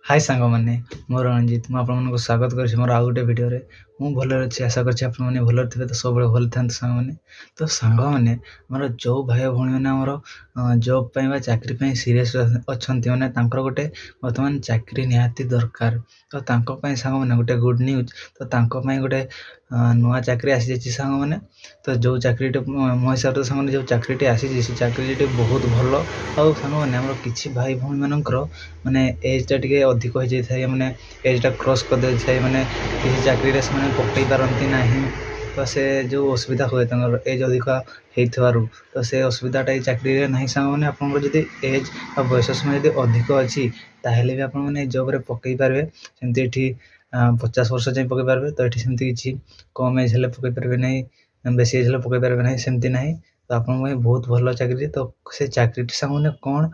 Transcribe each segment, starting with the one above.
हाय सांग मैंने मोर रंजित मुझे स्वागत कर मोर आउ गोटे भिडियो मु भल अच्छी आशा कर भल थे तो सब भल था सांग मैंने तो सांग मैंने आम जो भाई भाई मैंने आमर जॉब चाकरी सीरीयस अच्छा मैंने गोटे बर्तमान चाकरी निहाती दरकार तो सांग मैंने गोटे गुड न्यूज तो गोटे नुआ चाकरी आसी जाइए सांग मैंने तो जो चाकरी मो हिसाब से सांग जो चाकरी आसी से चाकरी बहुत भल आउ सांग मैंने आम कि भाई भाई मानकर माने एजटा टे अधिक हो जाए मैंने एजटा क्रॉस कर दे मैंने किसी चाकरी से पकई पारती ना तो से जो असुविधा हुए एज अधिक हो तो से असुविधाटा चाकरी ना सांग मैंने आपड़ी एज बयस समय जब अधिक अच्छी ताहले भी आपने जॉब पकई पारे सेमती 50 वर्ष जाए पकई पारे तो ये सेमती किसी कम एज हेल्ले पकई पारे ना बेसी एज हेल्ले पकई पारे ना सेमती ना तो आप बहुत भल चाकरी तो से चाकरी सांग मैंने कौन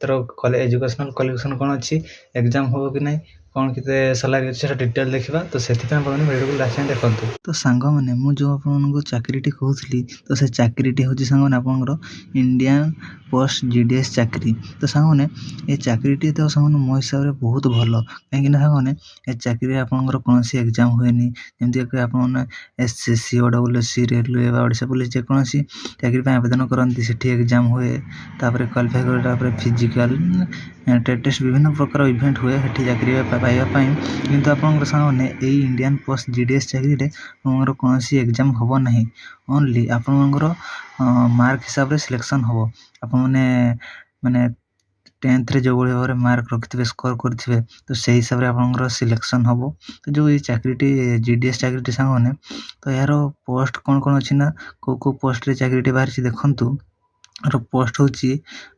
तर एजुकेशनल क्वालिफिकेशन कौन अच्छी एग्जाम हो कि ना कौन के सालारी अच्छे डिटेल देखा तो से वीडियो को लास्ट देखो तो सांग मैंने मुझे आपको चाकरी कहूली तो से चाकरी हूँ सांग मैंने आप इंडियन पोस्ट जीडीएस चाकरी तो सांग मैंने ये चाकरी तो सांग मो हिसाब से बहुत भल कहीं सांग मैंने ये चाकरी आपंकर कौन एग्जाम हुए जमीक आप एसएससी ओडब्ल्यूएससी रेलवे ओडिशा पुलिस जेकोसी चाकरी आवेदन करती से एग्जाम हुए तापर क्वालिफाई कर फिजिकल टेस्ट विभिन्न प्रकार इवेंट हुए चाकरी पाइबापी किंतु आप सांग मैंने यही इंडियन पोस्ट जीडीएस चाकरी कौन एग्जाम हम ना ओनली आपंकर मार्क हिसाब से सिलेक्शन हम आपने माने 10th रे जो भाव में मार्क रखिथे स्कोर करेंगे तो से हिसाब से आप सिलेक्शन हम तो जो ये चाकरी जीडीएस चाकरी सांग मैंने तो यार पोस्ट कौन कौन अच्छी ना को पोस्ट रे चाकरी बाहरी देखु पोस्ट हूँ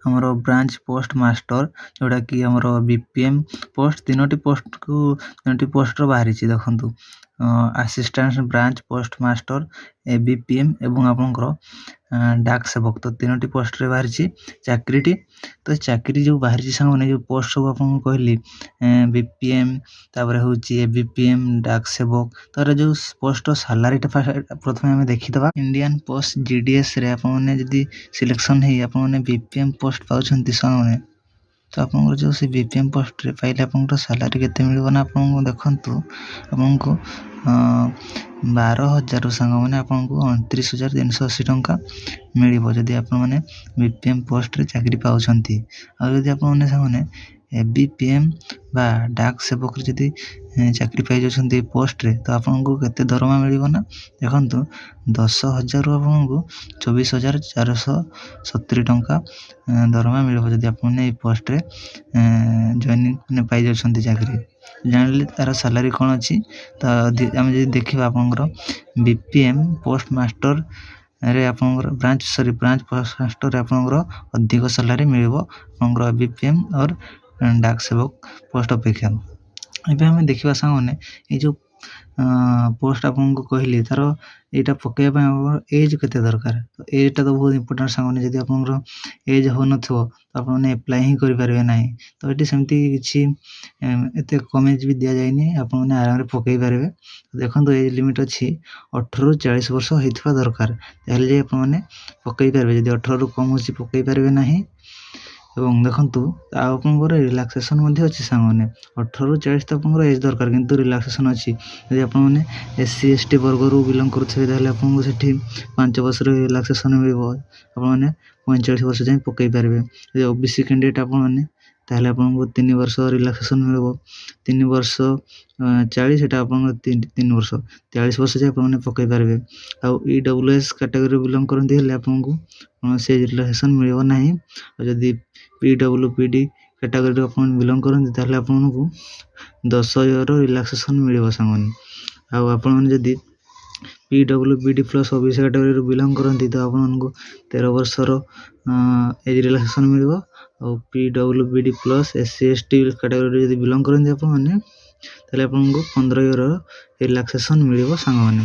आमर ब्रांच पोस्ट मास्टर जोटा कि आमर बीपीएम पोस्ट तीनोटी पोस्ट को तीनोटी पोस्ट बाहरी देखु assistant branch post master ABPM एवं आपंकर डाक सेवक तो तीनोटी पोस्ट रे बाहरी चाकरी तो चाकरी जो बाहरी सांग मैंने जो पोस्ट सब आप कहली बीपीएम तापर हूँ एबीपीएम डाक सेवक तो जो पोस्ट सालारीटा प्रथम आम देखीदे इंडियन पोस्ट जीडीएस रे आपने जदि सिलेक्शन है आपने बीपीएम पोस्ट पाँच सांग मैंने तो आप जो से बीपीएम पोस्ट रे पाइले आप सालारी केते मिलबो ना आपको देखंतु आपको 12,000 सांग मैंने आपको 29,380 टंका मिल जदि आप बीपीएम पोस्ट रे चाकरी पाउछंती आ जदि आप सांग मैंने एबीपीएम बा डाक सेवक जदि चाकरी पाई जाउछंती पोस्ट रे तो आपको केते दरमा मिलिबो ना देखंतु 10,000 आपको 24,470 टंका दरमा मिलिबो जदि आपने पोस्ट रे जॉइनिंग पाई जाउछंती चाकरी जानले तार सैलरी कौन अच्छी तो आम जो देखा आप बीपीएम पोस्ट मास्टर रे आपंकर ब्रांच पोस्ट मास्टर आपंकर अधिक सैलरी मिल बीपीएम और डाक सेवक पोस्ट अपेक्षा एवं आम देखा सांग मैंने ये जो पोस्ट आपको कहली तार यहाँ पकड़ाई एज के दरकार तो एजटा तो बहुत इंपोर्टेंट सांग मैंने जब आप एज हो न तो आपने एप्लाई ही करें ना तो ये सेमती किसी एत कम एज भी दि जाए आपने आराम पकई पारे देखो एज लिमिट अच्छी 18 ରୁ 40 वर्ष होता दरकार ताहले आपने पकई पारे जब 18 ରୁ कम हो पकई पारे ना एवं देखु आपंकर रिलैक्सेशन अच्छी सांग मैंने 18 ରୁ 40 तो आप एज दरकार किंतु रिलैक्सेशन अच्छी यदि आपने एससी एसटी वर्ग रू बिलंग करेंगे आपको से 5 वर्ष रिलैक्सेशन मिले आपने 45 वर्ष जाए पकई पारे यदि ओबीसी कैंडिडेट आपने ताहले आपको 3 वर्ष रिलैक्सेशन मिले 3 वर्ष 40 एटा आप 3 वर्ष 40 वर्ष जाए आपने पकई पारे आउ ईडब्ल्यूएस कैटेगरी बिलंग करते आपको से रिलैक्सेशन मिले ना जदि पीडब्ल्यूपीडी कैटेगरी आप बिलंग करते आपको 10 इयर रिलैक्सेशन मिले सांग आपड़ी पीडब्ल्यूपीडी प्लस ओबीसी कैटेगरी बिलंग करती तो आपको 13 वर्षर एज रिलैक्सेशन मिले और पीडब्ल्यूपीडी प्लस एससी एसटी कैटेगरी जब बिलंग करते आपको 15 इयर रिलैक्सेशन मिले सांग मैंने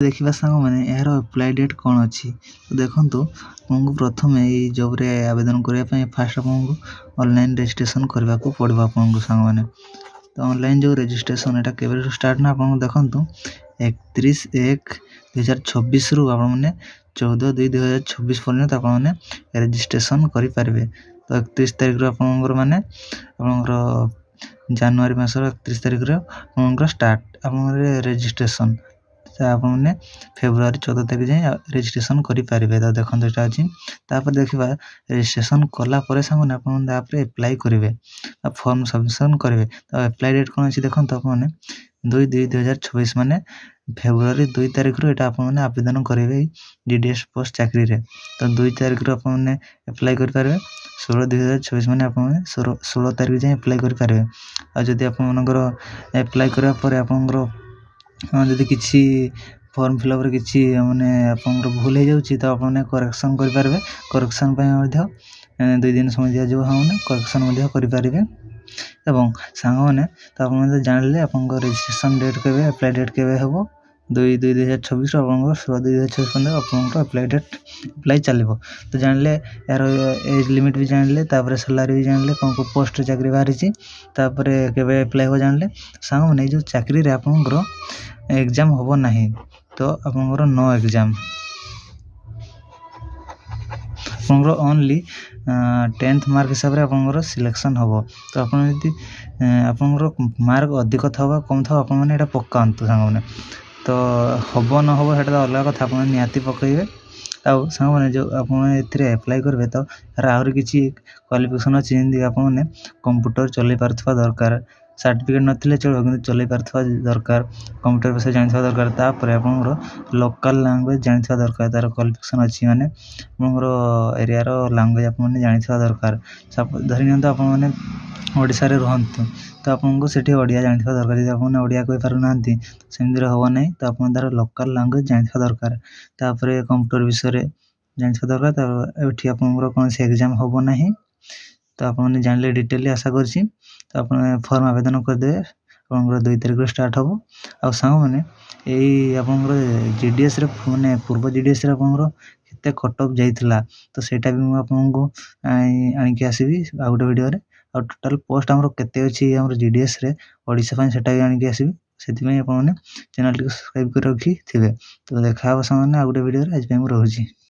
देखा सांग मैंने यार अप्लाई डेट कौन अच्छी तो देखो आपको प्रथम यही जॉब रे आवेदन करने फास्ट आपको ऑनलाइन रजिस्ट्रेशन करने को पड़ो आपको सांग मैंने तो ऑनलाइन जो रजिस्ट्रेशन यहाँ के स्टार्ट ना आपको देखो 31/1/2026 रू आपने 14/2/2026 पर्यंत आपने रजिस्ट्रेशन करें तो 31 तारिखରୁ ଆପଣଙ୍କର ମାନେ ଆପଣଙ୍କର ଜାନୁଆରୀ ମାସର 31 ତାରିଖରୁ ଆପଣଙ୍କର ଷ୍ଟାର୍ଟ ଆପଣଙ୍କର ରେଜିଷ୍ଟ୍ରେସନ୍। ତ ଆପଣମାନେ ଫେବୃଆରୀ 14 ତାରିଖ ଯାଏଁ ରେଜିଷ୍ଟ୍ରେସନ୍ କରିପାରିବେ। ତ ଦେଖନ୍ତୁ ଏଇଟା ଅଛି। ତାପରେ ଦେଖିବା ରେଜିଷ୍ଟ୍ରେସନ୍ କଲା ପରେ ସାଙ୍ଗମାନେ ଆପଣମାନେ ତାପରେ ଆପ୍ଲାଏ କରିବେ ଆଉ ଫର୍ମ ସବମିସନ୍ କରିବେ। ତ ଆପ୍ଲାଏ ଡେଟ୍ କ'ଣ ଅଛି ଦେଖନ୍ତୁ ଆପଣମାନେ 2/2/2024 ମାନେ ଫେବୃଆରୀ 2 ତାରିଖରୁ ଏଇଟା ଆପଣମାନେ ଆବେଦନ କରିବେ DDS ପୋଷ୍ଟ ଚାକିରିରେ। ତ 2 ତାରିଖରୁ ଆପଣମାନେ ଆପ୍ଲାଏ କରିପାରିବେ। 16/2/2024 ମାନେ ଆପଣମାନେ 16 ତାରିଖ ଯାଏଁ ଆପ୍ଲାଏ କରିପାରିବେ। ଆଉ ଯଦି ଆପଣମାନଙ୍କର ଆପ୍ଲାଏ କରିବା ପରେ ଆପଣଙ୍କର ଯଦି କିଛି ଫର୍ମ ଫିଲ୍ଅପ୍ରେ କିଛି ମାନେ ଆପଣଙ୍କର ଭୁଲ ହେଇଯାଉଛି ତ ଆପଣମାନେ କରେକ୍ସନ୍ କରିପାରିବେ। କରେକ୍ସନ୍ ପାଇଁ ମଧ୍ୟ 2 ଦିନ ସମୟ ଦିଆଯିବ। ଆପଣମାନେ କରେକ୍ସନ୍ ମଧ୍ୟ କରିପାରିବେ। ଏବଂ ସାଙ୍ଗମାନେ ତ ଆପଣମାନେ ତ ଜାଣିଲେ ଆପଣଙ୍କ ରେଜିଷ୍ଟ୍ରେସନ୍ ଡେଟ୍ କେବେ ଆପ୍ଲାଏ ଡେଟ୍ କେବେ ହେବ 2/2/2024 ଆପଣଙ୍କର 16/2/2024 ପର୍ଯ୍ୟନ୍ତ ଆପଣଙ୍କର ଆପ୍ଲାଏ ଚାଲିବ। ତ ଜାଣିଲେ ଏହାର ଏଜ୍ ଲିମିଟ୍ ବି ଜାଣିଲେ, ତାପରେ ସାଲାରୀ ବି ଜାଣିଲେ, କ'ଣ କେଉଁ ପୋଷ୍ଟରେ ଚାକିରି ବାହାରିଛି, ତାପରେ କେବେ ଆପ୍ଲାଏ ହେବ ଜାଣିଲେ। ସାଙ୍ଗମାନେ ଏଇ ଯେଉଁ ଚାକିରିରେ ଆପଣଙ୍କର ଏକ୍ଜାମ୍ ହେବ ନାହିଁ, ତ ଆପଣଙ୍କର ନୋ ଏକ୍ଜାମ୍। ଆପଣଙ୍କର ଓନ୍ଲି 10th ମାର୍କ ହିସାବରେ ଆପଣଙ୍କର ସିଲେକ୍ସନ୍ ହେବ। ତ ଆପଣ ଯଦି ଆପଣଙ୍କର ମାର୍କ ଅଧିକ ଥାଉ ବା କମ୍ ଥାଉ ଆପଣମାନେ ଏଇଟା ପକାନ୍ତୁ ସାଙ୍ଗମାନେ। ତ ହେବ ନ ହେବ ସେଇଟା ତ ଅଲଗା କଥା, ଆପଣ ନିହାତି ପକାଇବେ। ଆଉ ସାଙ୍ଗମାନେ ଯେଉଁ ଆପଣ ଏଥିରେ ଆପ୍ଲାଏ କରିବେ ତ ଏହାର ଆହୁରି କିଛି କ୍ୱାଲିଫିକେସନ୍ ଅଛି, ଯେମିତିକି ଆପଣମାନେ କମ୍ପ୍ୟୁଟର ଚଲେଇ ପାରୁଥିବା ଦରକାର। ସାର୍ଟିଫିକେଟ୍ ନଥିଲେ ଚଳିବ କିନ୍ତୁ ଚଲେଇ ପାରୁଥିବା ଦରକାର। କମ୍ପ୍ୟୁଟର ବିଷୟରେ ଜାଣିଥିବା ଦରକାର। ତାପରେ ଆପଣଙ୍କର ଲୋକାଲ୍ ଲାଙ୍ଗୁଏଜ୍ ଜାଣିଥିବା ଦରକାର। ତା'ର କ୍ୱାଲିଫିକେସନ୍ ଅଛି ମାନେ ଆପଣଙ୍କର ଏରିଆର ଲାଙ୍ଗୁଏଜ୍ ଆପଣମାନେ ଜାଣିଥିବା ଦରକାର। ଧରି ନିଅନ୍ତୁ ଆପଣମାନେ ଓଡ଼ିଶାରେ ରୁହନ୍ତୁ, ତ ଆପଣଙ୍କୁ ସେଠି ଓଡ଼ିଆ ଜାଣିଥିବା ଦରକାର। ଯଦି ଆପଣମାନେ ଓଡ଼ିଆ କହିପାରୁନାହାନ୍ତି ସେମିତିରେ ହେବ ନାହିଁ। ତ ଆପଣ ତା'ର ଲୋକାଲ୍ ଲାଙ୍ଗୁଏଜ୍ ଜାଣିଥିବା ଦରକାର। ତାପରେ କମ୍ପ୍ୟୁଟର ବିଷୟରେ ଜାଣିଥିବା ଦରକାର। ତାପରେ ଏଠି ଆପଣଙ୍କର କୌଣସି ଏକ୍ଜାମ୍ ହେବ ନାହିଁ। ତ ଆପଣମାନେ ଜାଣିଲେ ଡିଟେଲି ଆଶା କରୁଛି। ତ ଆପଣ ଫର୍ମ ଆବେଦନ କରିଦେବେ। ଆପଣଙ୍କର 2 ତାରିଖରୁ ଷ୍ଟାର୍ଟ ହେବ। ଆଉ ସାଙ୍ଗମାନେ ଏଇ ଆପଣଙ୍କର GDSରେ ମାନେ ପୂର୍ବ GDSରେ ଆପଣଙ୍କର କେତେ କଟ୍ ଅଫ୍ ଯାଇଥିଲା ତ ସେଇଟା ବି ମୁଁ ଆପଣଙ୍କୁ ଆଣିକି ଆସିବି ଆଉ ଗୋଟେ ଭିଡ଼ିଓରେ। ଆଉ ଟୋଟାଲ୍ ପୋଷ୍ଟ ଆମର କେତେ ଅଛି ଆମର GDSରେ ଓଡ଼ିଶା ପାଇଁ ସେଇଟା ବି ଆଣିକି ଆସିବି। ସେଥିପାଇଁ ଆପଣମାନେ ଚ୍ୟାନେଲ୍ଟିକୁ ସବସ୍କ୍ରାଇବ୍ କରି ରଖିଥିବେ। ତ ଦେଖା ହେବ ସାଙ୍ଗମାନେ ଆଉ ଗୋଟେ ଭିଡ଼ିଓରେ। ଆଜି ପାଇଁ ମୁଁ ରହୁଛି।